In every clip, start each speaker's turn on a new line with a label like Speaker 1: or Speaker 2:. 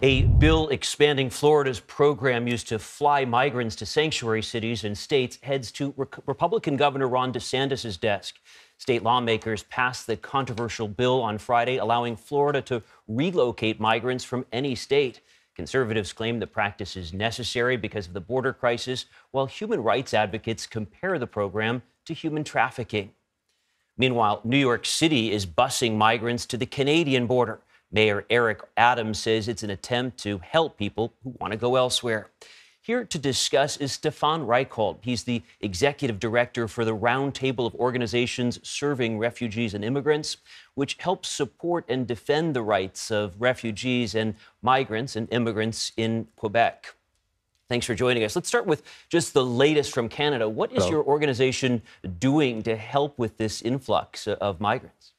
Speaker 1: A bill expanding Florida's program used to fly migrants to sanctuary cities and states heads to Republican Governor Ron DeSantis' desk. State lawmakers passed the controversial bill on Friday, allowing Florida to relocate migrants from any state. Conservatives claim the practice is necessary because of the border crisis, while human rights advocates compare the program to human trafficking. Meanwhile, New York City is busing migrants to the Canadian border. Mayor Eric Adams says it's an attempt to help people who want to go elsewhere. Here to discuss is Stephan Reichhold. He's the executive director for the Roundtable of Organizations Serving Refugees and Immigrants, which helps support and defend the rights of refugees and migrants and immigrants in Quebec. Thanks for joining us. Let's start with just the latest from Canada. What is your organization doing to help with this influx of migrants?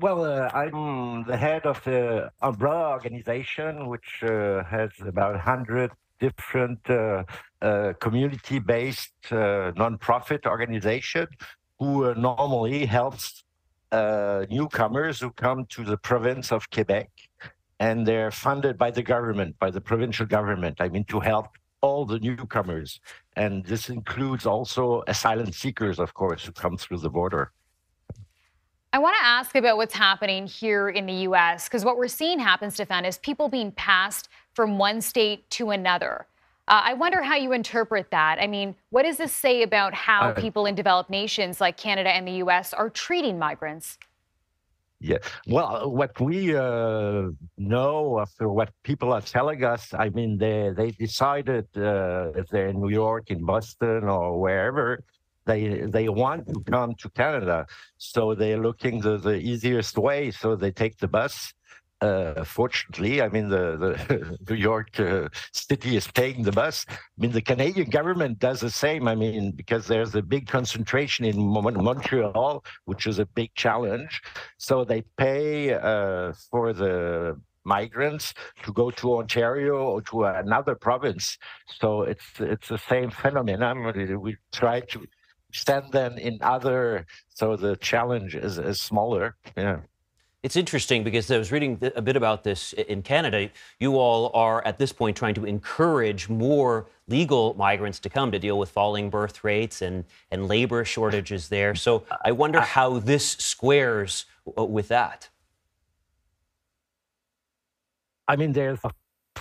Speaker 2: I'm the head of the umbrella organization, which has about 100 different community-based nonprofit organization who normally helps newcomers who come to the province of Quebec. And they're funded by the government, by the provincial government, to help all the newcomers. And this includes also asylum seekers, of course, who come through the border.
Speaker 3: I want to ask about what's happening here in the U.S., because what we're seeing happen, Stephan, is people being passed from one state to another. I wonder how you interpret that. What does this say about how people in developed nations like Canada and the U.S. are treating migrants?
Speaker 2: Yeah, well, what we know after what people are telling us, they decided if they're in New York, in Boston, or wherever, they want to come to Canada. So they're looking the easiest way. So they take the bus. Fortunately, the New York city is paying the bus. The Canadian government does the same. Because there's a big concentration in Montreal, which is a big challenge. So they pay for the migrants to go to Ontario or to another province. So it's the same phenomenon. We try to send them in other, so the challenge is smaller. Yeah.
Speaker 1: It's interesting because I was reading a bit about this in Canada. You all are at this point trying to encourage more legal migrants to come to deal with falling birth rates and labor shortages there. So I wonder how this squares with that.
Speaker 2: There's,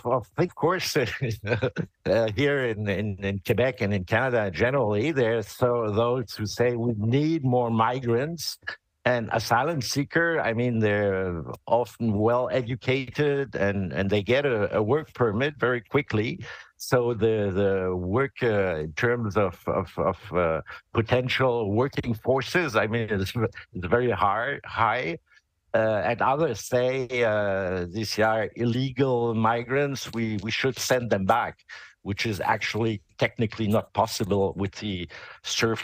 Speaker 2: of course, here in Quebec and in Canada generally, there's those who say we need more migrants. And asylum seeker, they're often well educated and they get a work permit very quickly. So the work in terms of potential working forces, it's very high. And others say these are illegal migrants. We should send them back, which is actually technically not possible with the safe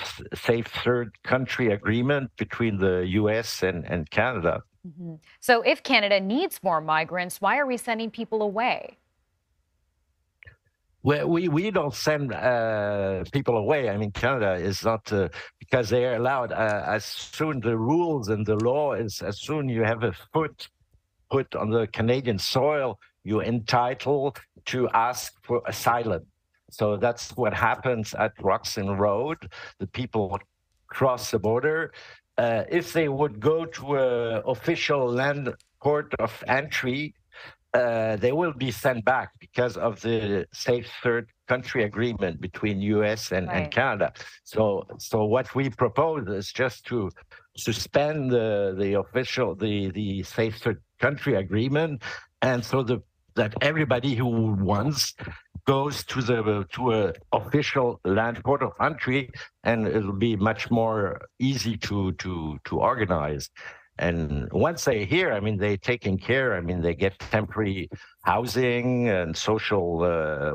Speaker 2: third country agreement between the U.S. and Canada.
Speaker 3: Mm-hmm. So if Canada needs more migrants, why are we sending people away?
Speaker 2: Well, we don't send people away. Canada is not, because they are allowed, as soon the rules and the law is, as soon you have a foot put on the Canadian soil, you're entitled to ask for asylum. So that's what happens at Roxon Road. The people cross the border. If they would go to an official land port of entry, they will be sent back because of the safe third country agreement between U.S. and Canada. So what we propose is just to suspend the safe third country agreement, and so that everybody who wants goes to a official land port of entry, and it'll be much more easy to organize. And once they're here, they're taken care. They get temporary housing and social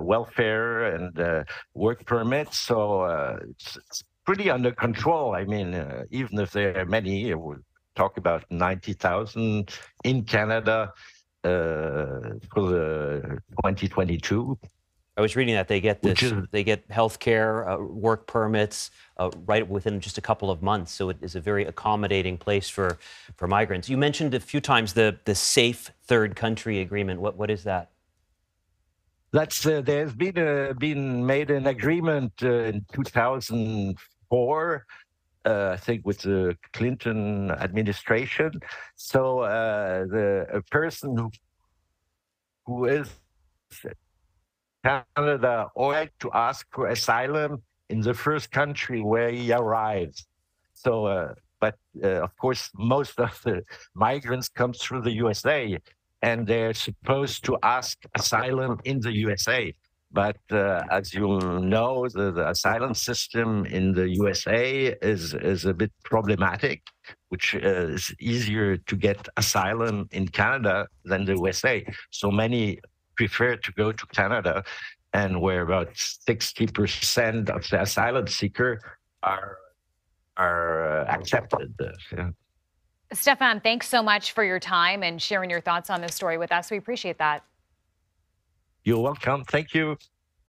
Speaker 2: welfare and work permits. So it's pretty under control. Even if there are many, we'll talk about 90,000 in Canada for the 2022.
Speaker 1: I was reading that they get this,
Speaker 2: Which is,
Speaker 1: they get health care, work permits right within just a couple of months. So it is a very accommodating place for migrants. You mentioned a few times the safe third country agreement. What is that?
Speaker 2: that's there's been made an agreement in 2004, I think, with the Clinton administration. So a person who is Canada ought to ask for asylum in the first country where he arrives. So, but of course, most of the migrants come through the USA, and they're supposed to ask asylum in the USA. But as you know, the asylum system in the USA is a bit problematic, which is easier to get asylum in Canada than the USA. So many prefer to go to Canada, and where about 60% of the asylum seeker are accepted. Yeah.
Speaker 3: Stephan, thanks so much for your time and sharing your thoughts on this story with us. We appreciate that.
Speaker 2: You're welcome. Thank you.